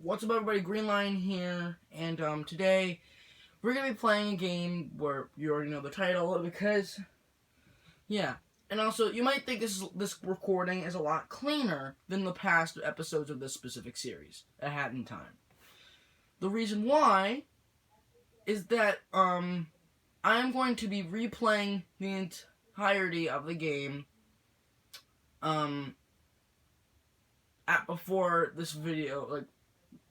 What's up, everybody? Green Lion here, and today we're gonna be playing a game where you already know the title because, yeah. And also, you might think this recording is a lot cleaner than the past episodes of this specific series, A Hat in Time. The reason why is that I am going to be replaying the entirety of the game before this video,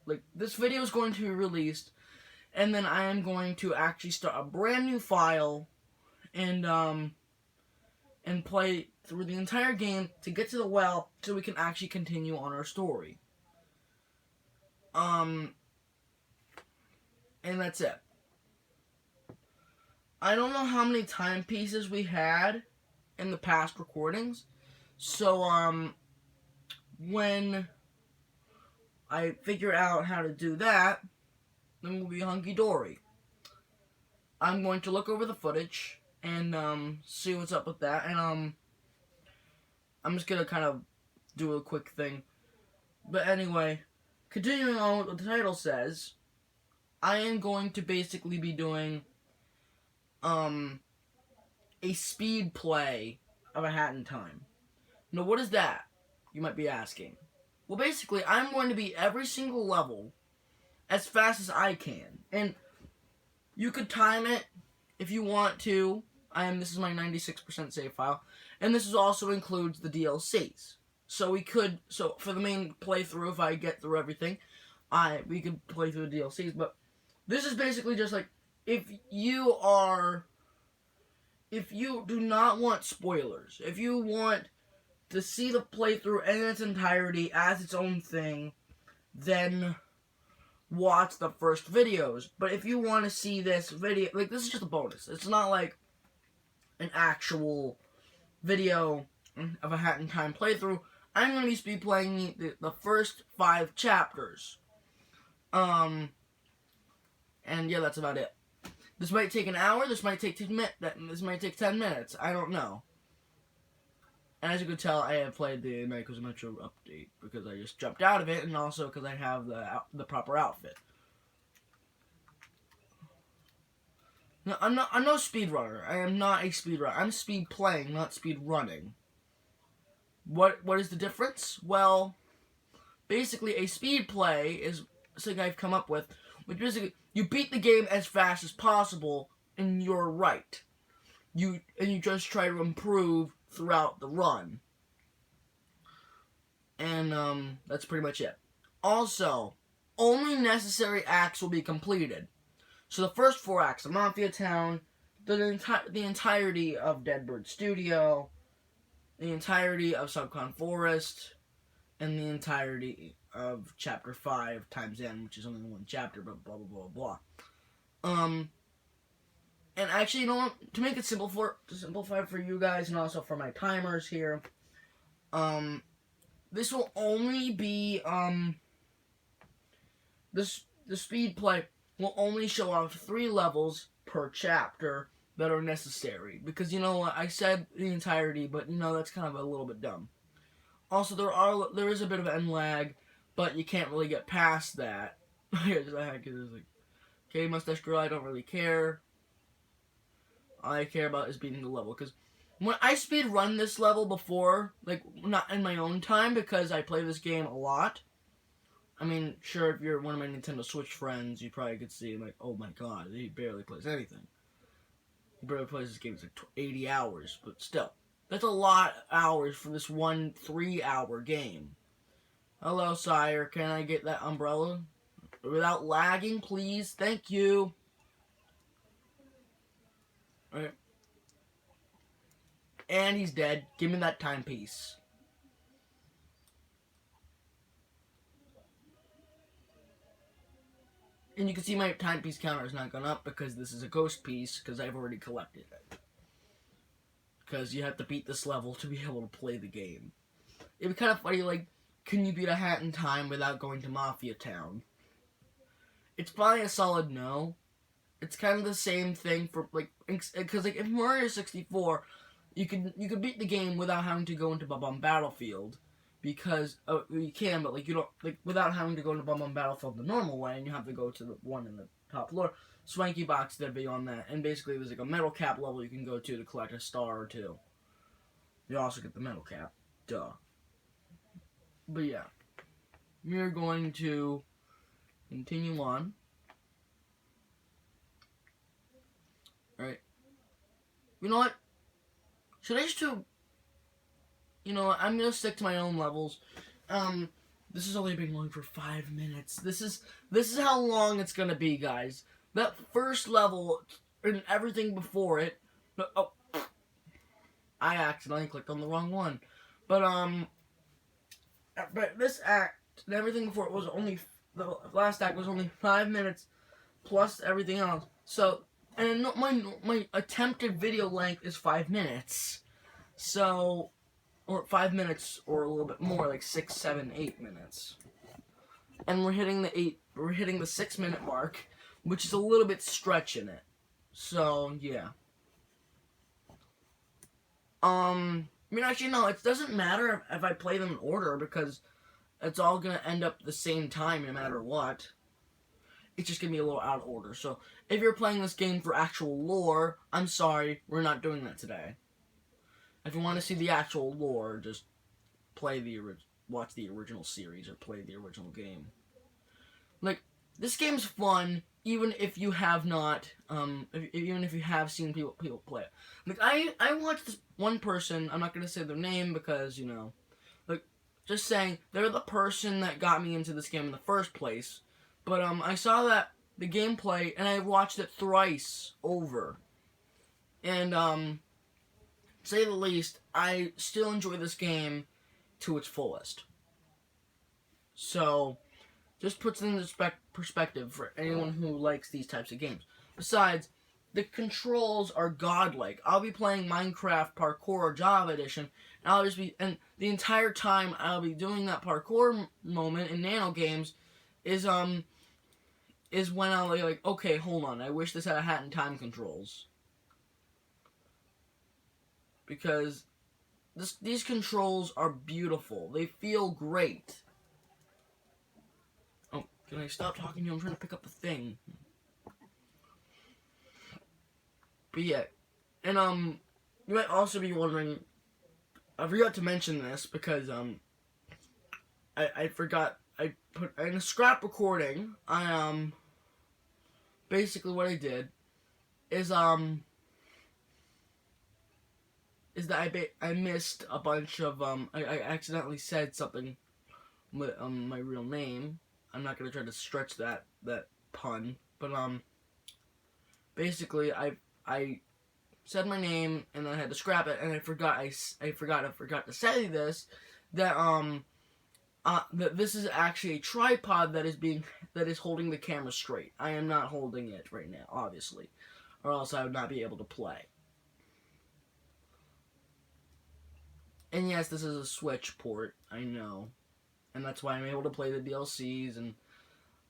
like this video is going to be released, and then I am going to actually start a brand new file and play through the entire game to get to the well so we can actually continue on our story. And that's it. I don't know how many timepieces we had in the past recordings, so when I figure out how to do that, then we'll be hunky-dory. I'm going to look over the footage and see what's up with that, and I'm just gonna kind of do a quick thing. But anyway, continuing on what the title says, I am going to basically be doing a speed play of A Hat in Time. Now, what is that? You might be asking. Well, basically, I'm going to beat every single level as fast as I can. And you could time it if you want to. This is my 96% save file. And this also includes the DLCs. So for the main playthrough, if I get through everything, we could play through the DLCs. But this is basically just like, if you do not want spoilers, if you want to see the playthrough in its entirety as its own thing, then watch the first videos. But if you want to see this video, like, this is just a bonus. It's not like an actual video of A Hat in Time playthrough. I'm going to be speed playing the first 5 chapters. And yeah, that's about it. This might take an hour, this might take 10 minutes, I don't know. And as you can tell, I have played the America's Metro update because I just jumped out of it, and also because I have the proper outfit. Now, I'm no speedrunner. I am not a speedrunner. I'm speed playing, not speed running. What is the difference? Well, basically, a speed play is something I've come up with, which basically you beat the game as fast as possible, and you're right. You just try to improve throughout the run. And that's pretty much it. Also, only necessary acts will be completed. So the first 4 acts, the Mafia Town, the entirety of Deadbird Studio, the entirety of Subcon Forest, and the entirety of Chapter 5 Times End, which is only 1 chapter, but blah blah blah blah. And actually, you know what? To make it to simplify for you guys and also for my timers here, this will only be the speed play will only show off 3 levels per chapter that are necessary, because you know what, I said the entirety, but you know that's kind of a little bit dumb. Also, there is a bit of end lag, but you can't really get past that. Okay, Mustache Girl, I don't really care. All I care about is beating the level, because when I speed run this level before, like, not in my own time, because I play this game a lot. I mean, sure, if you're one of my Nintendo Switch friends, you probably could see, like, oh my god, he barely plays anything. He barely plays this game, it's like 80 hours, but still. That's a lot of hours for this one 3-hour game. Hello, sire, can I get that umbrella? Without lagging, please, thank you. Alright. And he's dead. Give me that timepiece. And you can see my timepiece counter has not gone up because this is a ghost piece, because I've already collected it. Because you have to beat this level to be able to play the game. It'd be kind of funny, like, can you beat A Hat in Time without going to Mafia Town? It's probably a solid no. It's kind of the same thing for, like, because, like, if Mario 64, you could beat the game without having to go into Bob-omb Battlefield, because you can, but like you don't like without having to go to Bum Bum Battlefield the normal way, and you have to go to the one in the top floor. Swanky Box did a video on that, and basically there's like a metal cap level you can go to collect a star or two. You also get the metal cap, duh. But yeah, we're going to continue on. Alright. You know what? Should I just do... You know what? I'm going to stick to my own levels. This has only been going for 5 minutes. This is how long it's going to be, guys. That first level and everything before it... Oh. I accidentally clicked on the wrong one. But this act and everything before it was only... The last act was only 5 minutes plus everything else. So... And my attempted video length is 5 minutes. So, or 5 minutes or a little bit more, like 6, 7, 8 minutes. And we're hitting the 6 minute mark, which is a little bit stretching it. So, yeah. I mean, actually, no, it doesn't matter if I play them in order because it's all gonna end up the same time no matter what. It's just going to be a little out of order. So, if you're playing this game for actual lore, I'm sorry, we're not doing that today. If you want to see the actual lore, just watch the original series or play the original game. Like, this game's fun, even if you have not, even if you have seen people play it. Like, I watched this one person, I'm not going to say their name because, you know, like, just saying, they're the person that got me into this game in the first place. But, I saw that, the gameplay, and I watched it thrice over. And, to say the least, I still enjoy this game to its fullest. So, just puts it into perspective for anyone who likes these types of games. Besides, the controls are godlike. I'll be playing Minecraft Parkour or Java Edition, and the entire time I'll be doing that parkour moment in Nano Games is when I'll be like, okay, hold on, I wish this had a hat and time controls. Because these controls are beautiful. They feel great. Oh, can I stop talking to you? I'm trying to pick up the thing. But yeah, and you might also be wondering, I forgot to mention this because I forgot, I put in a scrap recording, basically what I did is that I missed a bunch of, I accidentally said something with, my real name. I'm not gonna try to stretch that pun, but, basically, I said my name, and then I had to scrap it, and I forgot to say this, that this is actually a tripod that is holding the camera straight. I am not holding it right now, obviously, or else I would not be able to play. And yes, this is a Switch port, I know, and that's why I'm able to play the DLCs, and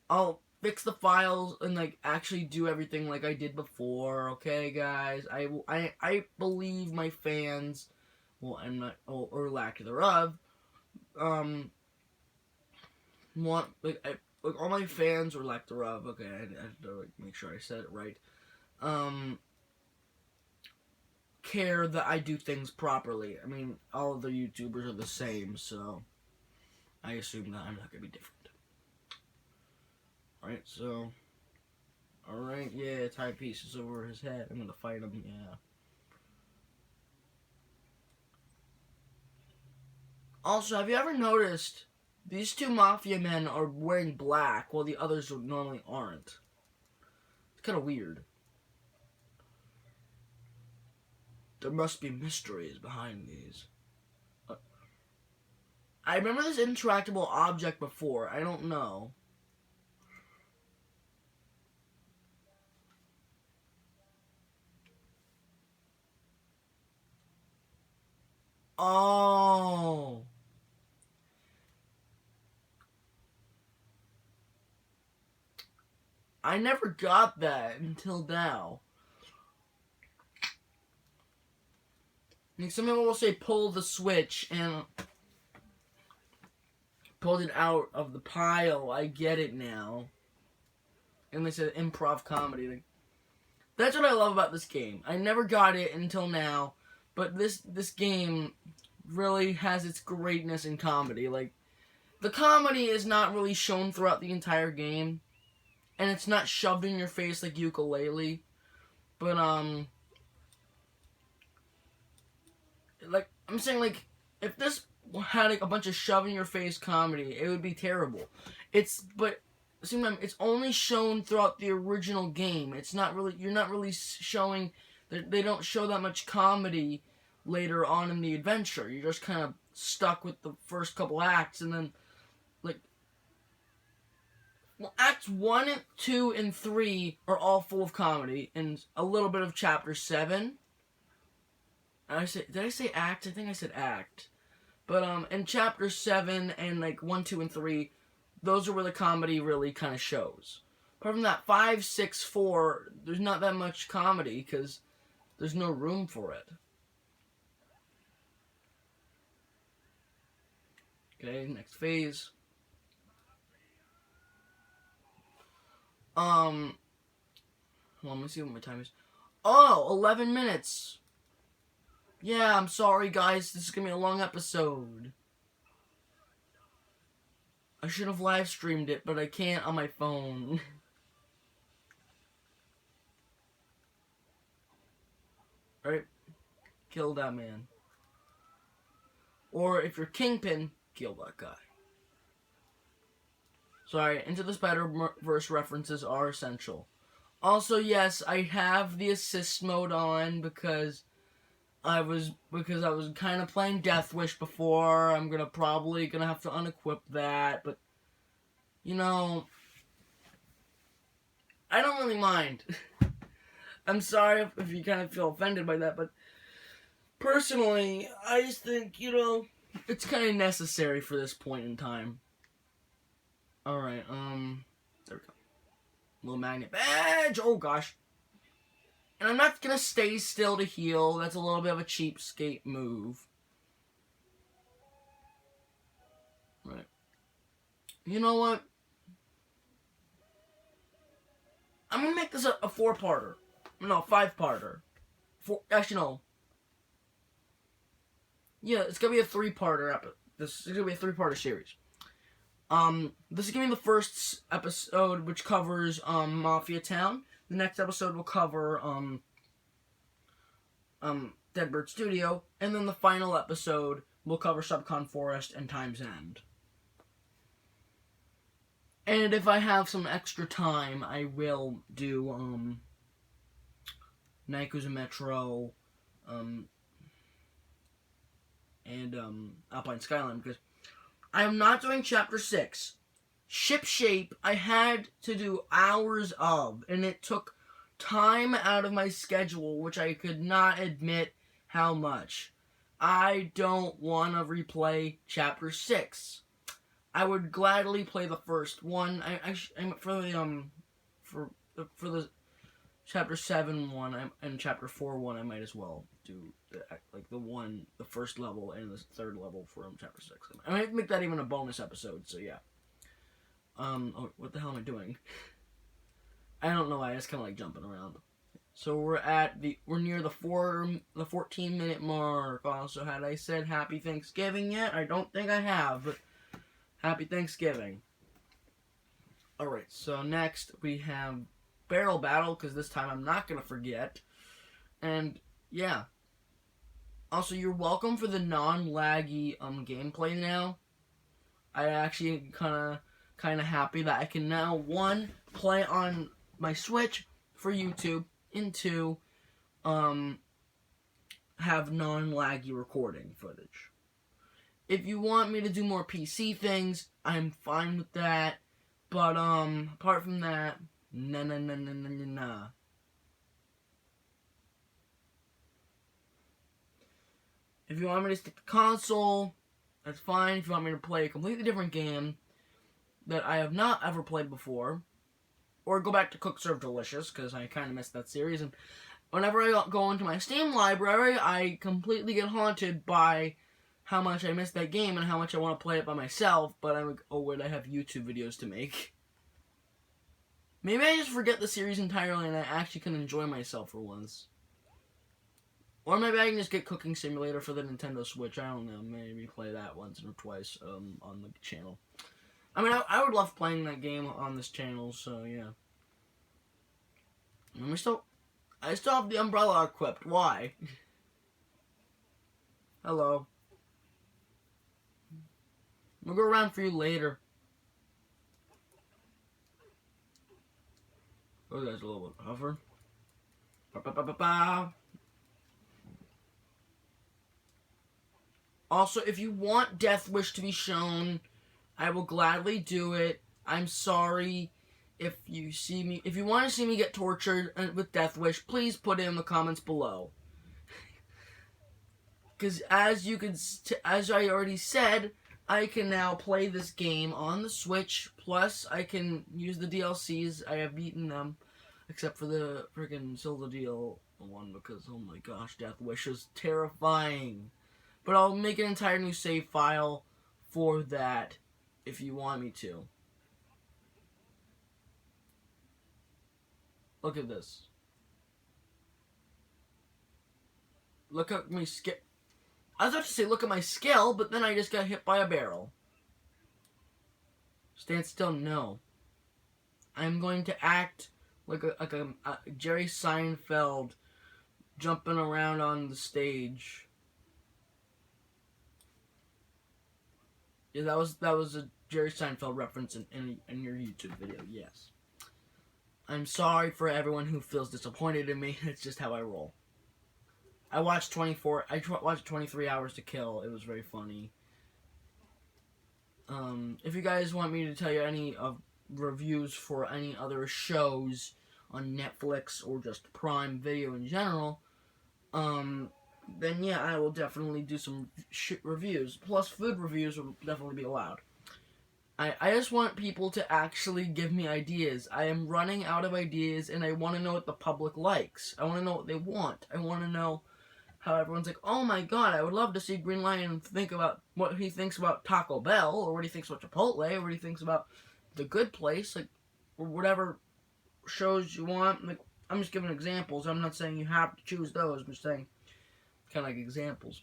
I'll fix the files and like actually do everything like I did before. Okay, guys, I believe my fans, well, I'm not, or lack thereof, want like all my fans or lack thereof. Okay, I have to like, make sure I said it right. Care that I do things properly. I mean, all of the YouTubers are the same, so I assume that I'm not gonna be different. Alright, so, alright, yeah, timepieces over his head. I'm gonna fight him, yeah. Also, have you ever noticed these two mafia men are wearing black while the others normally aren't? It's kind of weird. There must be mysteries behind these. I remember this interactable object before. I don't know. Oh. I never got that until now. Like, some people will say pull the switch, and pulled it out of the pile. I get it now. And they said improv comedy. Like, that's what I love about this game. I never got it until now, but this game really has its greatness in comedy. Like, the comedy is not really shown throughout the entire game, and it's not shoved in your face like Ukulele. But like I'm saying, like if this had like a bunch of shove in your face comedy, it would be terrible. But same time, it's only shown throughout the original game. It's not really, you're not really showing, they don't show that much comedy later on in the adventure. You're just kind of stuck with the first couple acts, and then like, well, acts 1, 2, and 3 are all full of comedy, and a little bit of chapter 7. Did I say act? I think I said act. But in chapter 7 and like 1, 2, and 3, those are where the comedy really kind of shows. Apart from that, 5, 6, 4, there's not that much comedy because there's no room for it. Okay, next phase. Hold on, let me see what my time is. Oh, 11 minutes. Yeah, I'm sorry, guys. This is gonna be a long episode. I should have live streamed it, but I can't on my phone. Alright? Kill that man. Or if you're Kingpin, kill that guy. Sorry, Into the Spider-Verse references are essential. Also, yes, I have the assist mode on because I was kind of playing Death Wish before. I'm probably gonna have to unequip that, but you know, I don't really mind. I'm sorry if you kind of feel offended by that, but personally, I just think, you know, it's kind of necessary for this point in time. Alright, there we go. Little magnet badge! Oh gosh. And I'm not gonna stay still to heal. That's a little bit of a cheapskate move. Right. You know what? I'm gonna make this a 4-parter. No, 5-parter. Actually, no. Yeah, it's gonna be a 3-parter. This is gonna be a 3-parter series. This is gonna be the first episode, which covers Mafia Town. The next episode will cover Deadbird Studio, and then the final episode will cover Subcon Forest and Time's End. And if I have some extra time, I will do Yakuza Metro and Alpine Skyline, because I am not doing Chapter 6. Ship Shape, I had to do hours of, and it took time out of my schedule, which I could not admit how much. I don't want to replay Chapter 6. I would gladly play the first one. For the Chapter 7 one and Chapter 4 one, I might as well do the first level and the third level from Chapter 6. I might make that even a bonus episode, so yeah. Oh, what the hell am I doing? I don't know, I just kinda like jumping around. So we're near the 14-minute mark. Also, had I said Happy Thanksgiving yet? I don't think I have, but Happy Thanksgiving. Alright, so next we have Barrel Battle, because this time I'm not gonna forget. And, yeah. Also, you're welcome for the non-laggy gameplay now. I actually kind of happy that I can now, 1, play on my Switch for YouTube, and 2, have non-laggy recording footage. If you want me to do more PC things, I'm fine with that. But apart from that, nah. If you want me to stick to console, that's fine. If you want me to play a completely different game that I have not ever played before, or go back to Cook Serve Delicious, because I kind of missed that series, and whenever I go into my Steam library, I completely get haunted by how much I miss that game and how much I want to play it by myself, but I'm like, oh wait, I have YouTube videos to make. Maybe I just forget the series entirely and I actually can enjoy myself for once. Or maybe I can just get Cooking Simulator for the Nintendo Switch. I don't know. Maybe play that once or twice on the channel. I mean, I would love playing that game on this channel, so yeah. And I still have the umbrella equipped. Why? Hello. We'll go around for you later. Oh, there's a little bit of hover. Ba-ba-ba-ba-ba. Also, if you want Death Wish to be shown, I will gladly do it. I'm sorry if you want to see me get tortured with Death Wish, please put it in the comments below. Because as I already said, I can now play this game on the Switch, plus I can use the DLCs. I have beaten them, except for the freaking Zelda DL one, because oh my gosh, Death Wish is terrifying. But I'll make an entire new save file for that if you want me to. Look at this. Look at my skill. I was about to say look at my skill, but then I just got hit by a barrel. Stand still, no. I'm going to act like a Jerry Seinfeld jumping around on the stage. Yeah, that was a Jerry Seinfeld reference in your YouTube video, yes. I'm sorry for everyone who feels disappointed in me. It's just how I roll. I watched 23 Hours to Kill. It was very funny. If you guys want me to tell you any reviews for any other shows on Netflix or just Prime Video in general, then yeah, I will definitely do some reviews. Plus, food reviews will definitely be allowed. I just want people to actually give me ideas. I am running out of ideas, and I want to know what the public likes. I want to know what they want. I want to know how everyone's like, oh my god, I would love to see Green Lion think about what he thinks about Taco Bell, or what he thinks about Chipotle, or what he thinks about The Good Place, like, or whatever shows you want. Like, I'm just giving examples. I'm not saying you have to choose those. I'm just saying kind of like examples.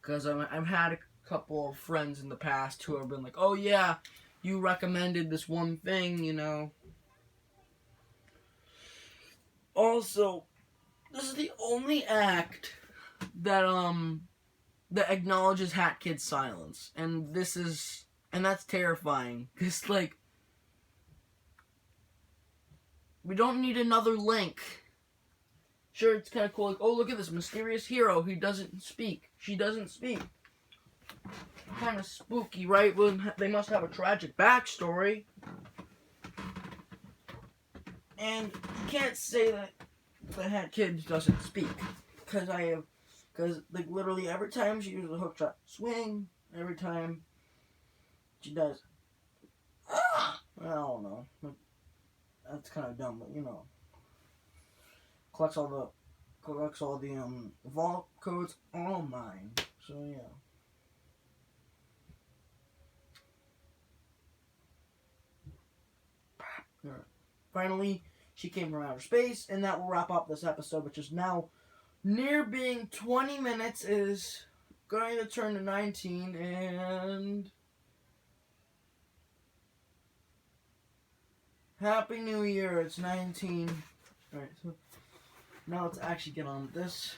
Because I've had a couple of friends in the past who have been like, oh yeah, you recommended this one thing, you know. Also, this is the only act that acknowledges Hat Kid's silence, and that's terrifying. Cause like, we don't need another link. Sure, it's kind of cool. Like, oh, look at this mysterious hero. He doesn't speak. She doesn't speak. Kind of spooky, right? Well, they must have a tragic backstory. And you can't say that the Hat Kid doesn't speak. Because like, literally every time she uses a hook shot swing, every time she does, I don't know. That's kind of dumb, but you know. Collects all the vault codes, all mine. So yeah. Alright. Finally, she came from outer space, and that will wrap up this episode, which is now near being 20 minutes. Is going to turn to 19, and Happy New Year. It's 19. Alright, so now let's actually get on with this.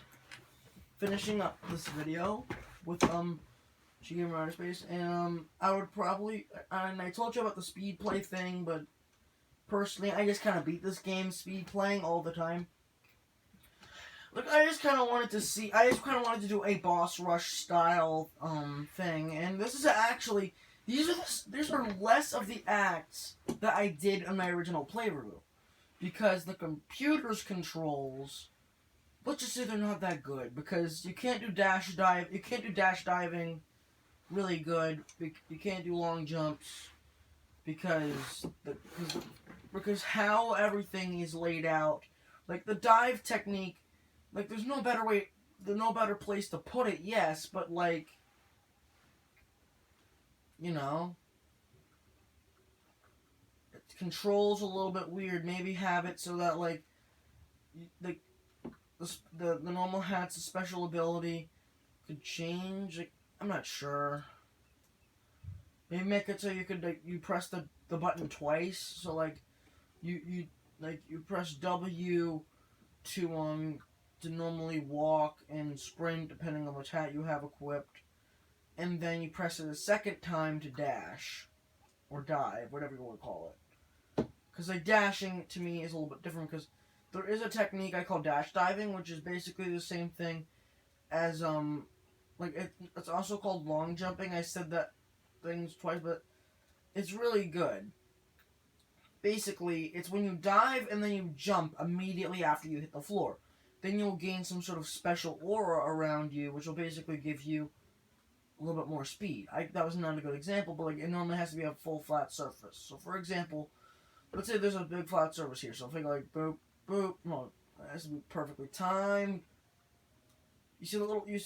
Finishing up this video with, she came from outer space, and, I would probably, and I told you about the speed play thing, but personally, I just kind of beat this game speed playing all the time. Look, I just kind of wanted to do a boss rush style, thing, and this is actually, these are less of the acts that I did in my original playthrough. Because the computer's controls, let's just say they're not that good. Because you can't do dash diving really good. You can't do long jumps. Because how everything is laid out. Like, the dive technique, like, there's no better place to put it, yes. But, like, you know, it controls a little bit weird. Maybe have it so that, like, the normal hat's special ability could change. Like, I'm not sure. Maybe make it so you could, like, you press the button twice. So, like, you press W to normally walk and sprint depending on which hat you have equipped, and then you press it a second time to dash or dive, whatever you want to call it. Because, like, dashing to me is a little bit different, because there is a technique I call dash diving, which is basically the same thing as it's also called long jumping. I said that things twice, but it's really good. Basically, it's when you dive and then you jump immediately after you hit the floor. Then you'll gain some sort of special aura around you, which will basically give you a little bit more speed. That was not a good example, but, like, it normally has to be a full flat surface. So, for example, let's say there's a big flat surface here. So if I go like boop, boop, no, it has to be perfectly timed. You see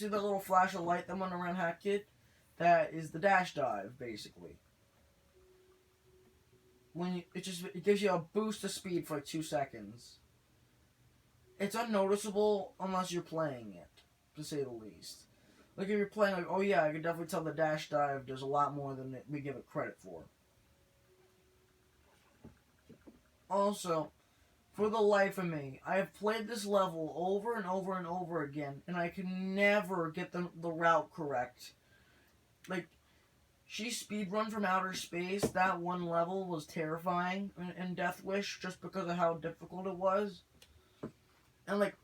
that little flash of light that went around Hat Kid? That is the dash dive, basically. It gives you a boost of speed for like 2 seconds. It's unnoticeable unless you're playing it, to say the least. Like, if you're playing, like, oh yeah, I can definitely tell the dash dive does a lot more than we give it credit for. Also, for the life of me, I have played this level over and over and over again, and I can never get the route correct. Like, she speedrun from outer space. That one level was terrifying in Death Wish just because of how difficult it was. And, like,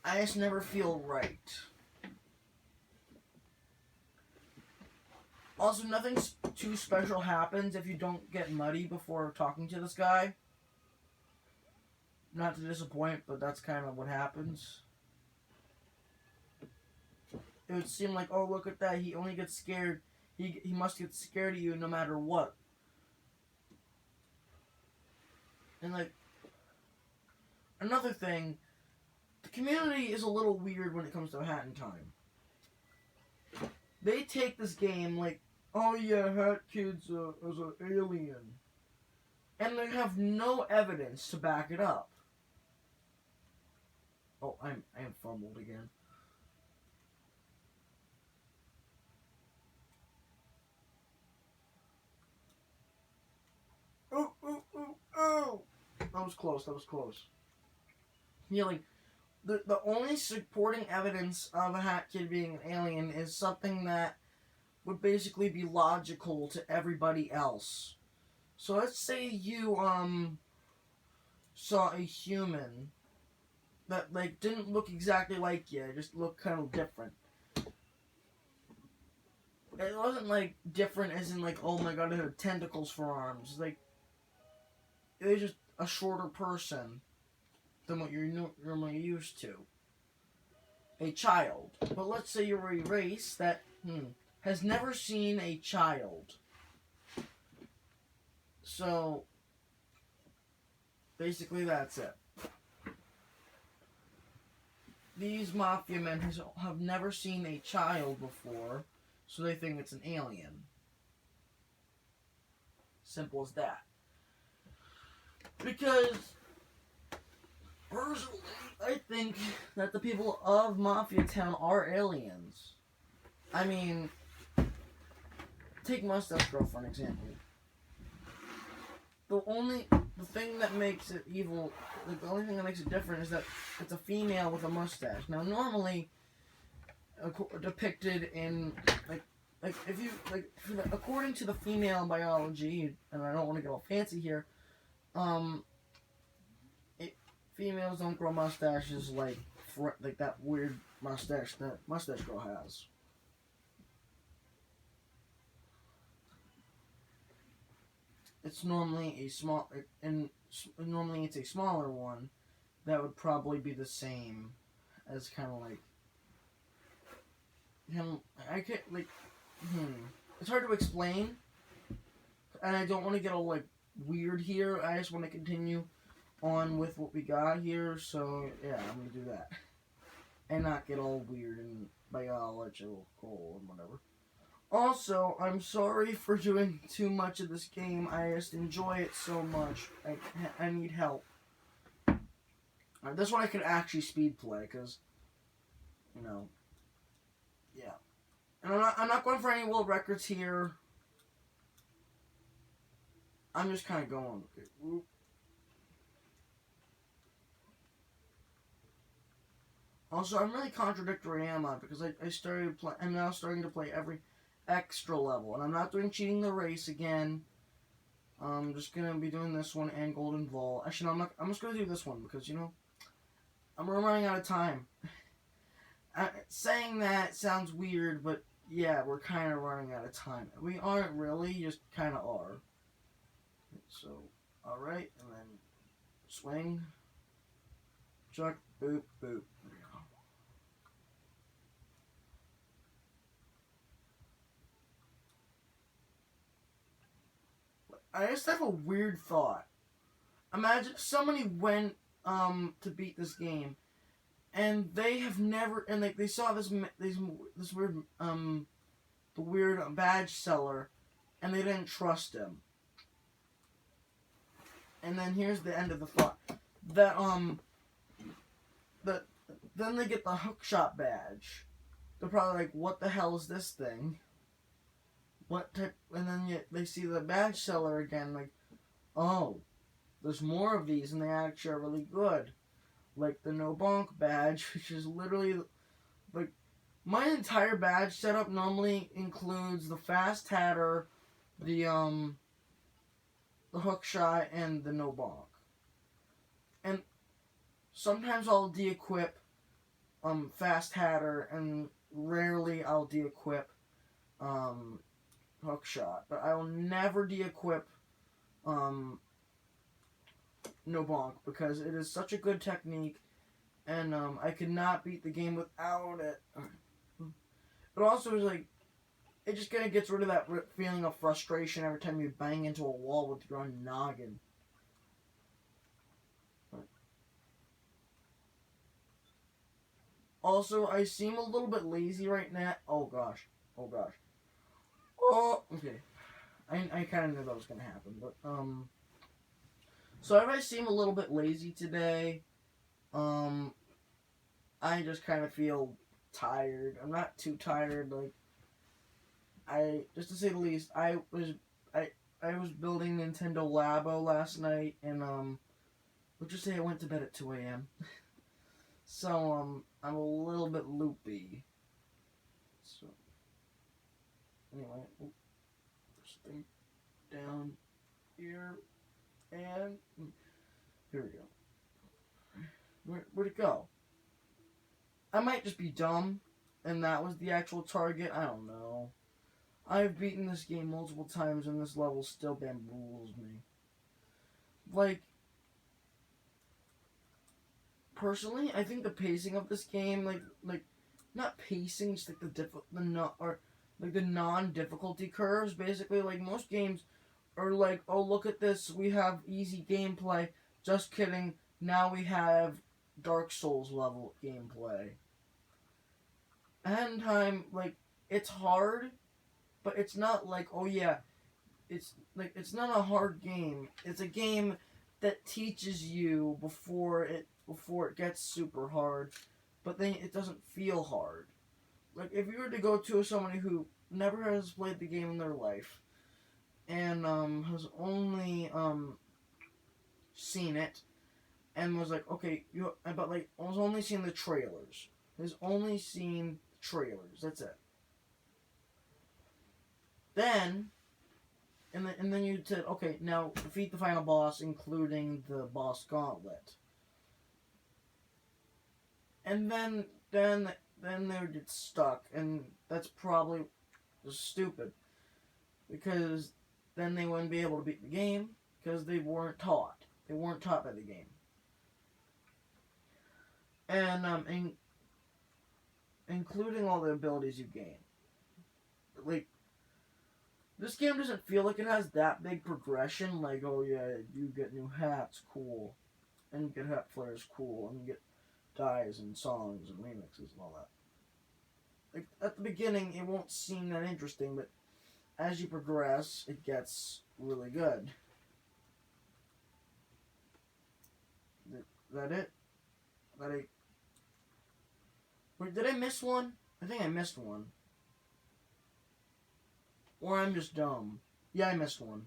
I just never feel right. Also, nothing too special happens if you don't get muddy before talking to this guy. Not to disappoint, but that's kind of what happens. It would seem like, oh, look at that, he only gets scared. He must get scared of you no matter what. And, like, another thing, the community is a little weird when it comes to Hat in Time. They take this game like, oh yeah, Hat Kid's is an alien. And they have no evidence to back it up. Oh, I am fumbled again. Oh! That was close. Yeah, like, the only supporting evidence of a Hat Kid being an alien is something that would basically be logical to everybody else. So let's say you, saw a human that, like, didn't look exactly like you, just looked kind of different. It wasn't, like, different as in, like, oh my god, it had tentacles for arms. Like, it was just a shorter person than what you're normally used to. A child. But let's say you're a race that, has never seen a child. So, basically that's it. These mafia men have never seen a child before, so they think it's an alien. Simple as that. Because, personally, I think that the people of Mafia Town are aliens. I mean, take Mustache Girl for an example. The thing that makes it evil, like, the only thing that makes it different is that it's a female with a mustache. Now, normally, depicted in, according to the female biology, and I don't want to get all fancy here, females don't grow mustaches like that weird mustache that Mustache Girl has. It's normally normally it's a smaller one that would probably be the same as kind of like him. It's hard to explain, and I don't want to get all like weird here. I just want to continue on with what we got here, so yeah, I'm gonna do that and not get all weird and biological and whatever. Also, I'm sorry for doing too much of this game. I just enjoy it so much. I need help. This one I could actually speed play, because, you know, yeah. And I'm not going for any world records here. I'm just kind of going. Okay. Also, I'm really contradictory, am I? Because I'm now starting to play every extra level. And I'm not doing Cheating the Race again. I'm just going to be doing this one and Golden Vault. Actually, no, I'm just going to do this one because, you know, I'm running out of time. Saying that sounds weird, but yeah, we're kind of running out of time. We aren't really, just kind of are. So, alright, and then swing, chuck, boop, boop. I just have a weird thought. Imagine if somebody went to beat this game, and they have never, and like they saw this weird the weird badge seller, and they didn't trust him. And then here's the end of the thought. That then they get the hookshot badge. They're probably like, what the hell is this thing? What type? And then they see the badge seller again, like, oh, there's more of these, and they actually are really good. Like the no bonk badge, which is literally like my entire badge setup normally includes the fast hatter, the hook shot, and the no bonk. And sometimes I'll de-equip fast hatter, and rarely I'll de-equip hook shot. But I will never de-equip no bonk because it is such a good technique, and I could not beat the game without it. But also, it's like, it just kind of gets rid of that feeling of frustration every time you bang into a wall with your own noggin. Also, I seem a little bit lazy right now. Oh gosh. Oh gosh. Oh, okay. I kind of knew that was going to happen, but, so if I seem a little bit lazy today, I just kind of feel tired. I'm not too tired, like, just to say the least, I was building Nintendo Labo last night, and, let's just say I went to bed at 2 a.m. So, I'm a little bit loopy. So, anyway, this thing down here, and here we go. Where'd it go? I might just be dumb, and that was the actual target. I don't know. I've beaten this game multiple times, and this level still bamboozles me. Like, personally, I think the pacing of this game, like not pacing, just like the non-difficulty curves. Basically, like most games are like, oh, look at this, we have easy gameplay. Just kidding. Now we have Dark Souls level gameplay. And time, like, it's hard, but it's not like, oh yeah, it's like, it's not a hard game. It's a game that teaches you before it gets super hard, but then it doesn't feel hard. Like, if you were to go to somebody who never has played the game in their life, and has only seen it, and was like, okay, but like was only seen the trailers. Has only seen trailers. That's it. Then, and then you said, okay, now defeat the final boss, including the boss gauntlet. And then they would get stuck, and that's probably just stupid, because then they wouldn't be able to beat the game because they weren't taught. They weren't taught by the game. And including all the abilities you gain. Like, this game doesn't feel like it has that big progression. Like, oh yeah, you get new hats, cool, and you get hat flares, cool, and you get dyes and songs and remixes and all that. like, at the beginning, it won't seem that interesting, but as you progress, it gets really good. Is that it? Wait, did I miss one? I think I missed one. Or I'm just dumb. Yeah, I missed one.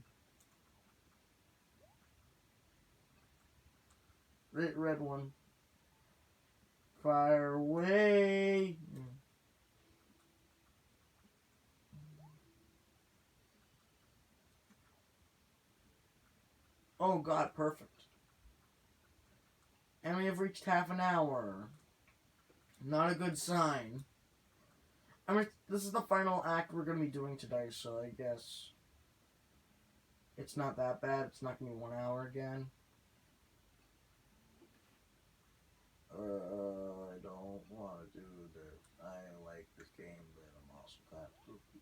Red one. Fire away. Oh god, perfect. And we have reached half an hour. Not a good sign. I mean, this is the final act we're going to be doing today, so I guess it's not that bad. It's not going to be 1 hour again. I don't want to do this. I like this game, but I'm also kind of poopy.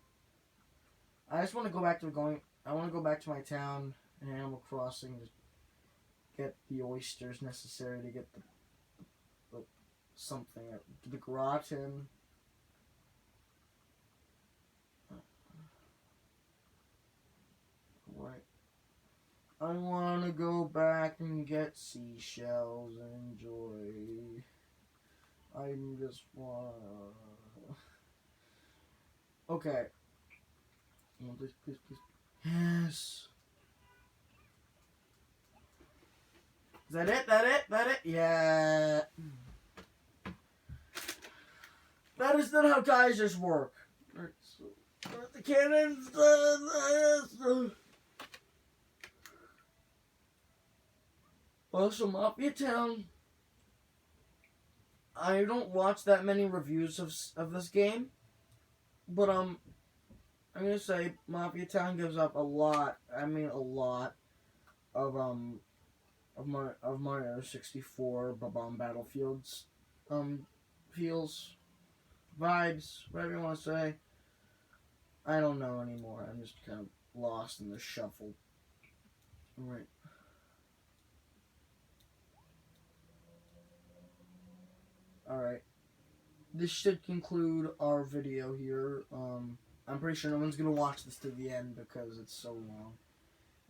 I just want to go back to I want to go back to my town in Animal Crossing to get the oysters necessary to get the something, the gratin. Right. I want to go back and get seashells and enjoy. I'm just wanna. Okay. Please, please, please. Yes. Is that it? That it? Yeah. That is not how geysers work. Right, so, the cannon's done. Also, Mafia Town. I don't watch that many reviews of this game, but I'm gonna say Mafia Town gives up a lot. I mean, a lot of Mario 64 Bomb Battlefields feels, vibes, whatever you want to say. I don't know anymore. I'm just kind of lost in the shuffle. Right. Alright. This should conclude our video here. I'm pretty sure no one's going to watch this to the end because it's so long.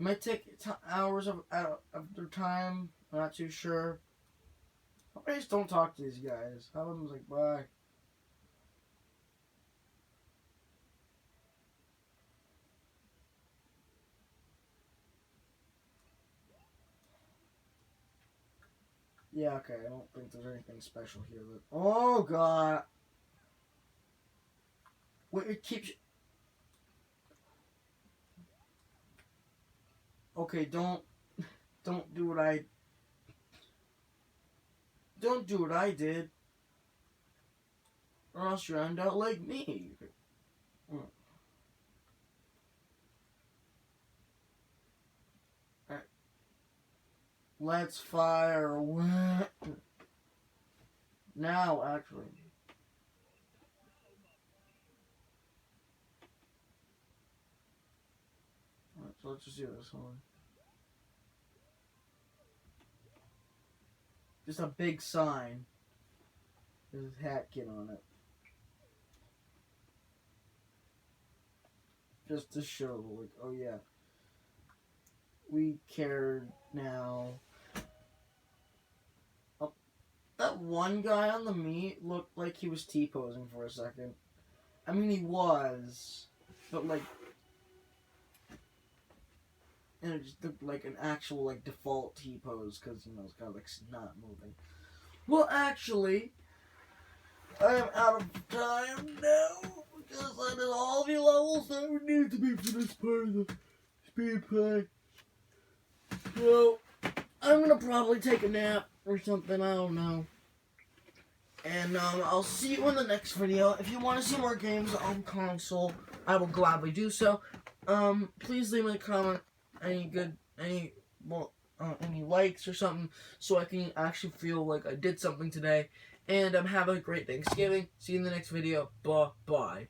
It might take hours of their time. I'm not too sure. I just don't talk to these guys. How about them like, bye. Yeah, okay, I don't think there's anything special here. But oh, God. Wait, it keeps... Okay, don't do what I... Don't do what I did. Or else you'll end out like me. Let's fire away. Now, actually. Alright, so let's just do this one. Just a big sign. There's a hat kit on it. Just to show, like, oh yeah. We care now. Oh, that one guy on the meat looked like he was T-posing for a second. I mean, he was. But, like... And it just looked like an actual, like, default T-pose, because, you know, it's kind of, like, not moving. Well, actually, I am out of time now, because I did all the levels that would need to be for this part of the speed play. So, I'm gonna probably take a nap or something, I don't know. And, I'll see you in the next video. If you want to see more games on console, I will gladly do so. Please leave me a comment. Any likes or something, so I can actually feel like I did something today. And have a great Thanksgiving. See you in the next video. Bye.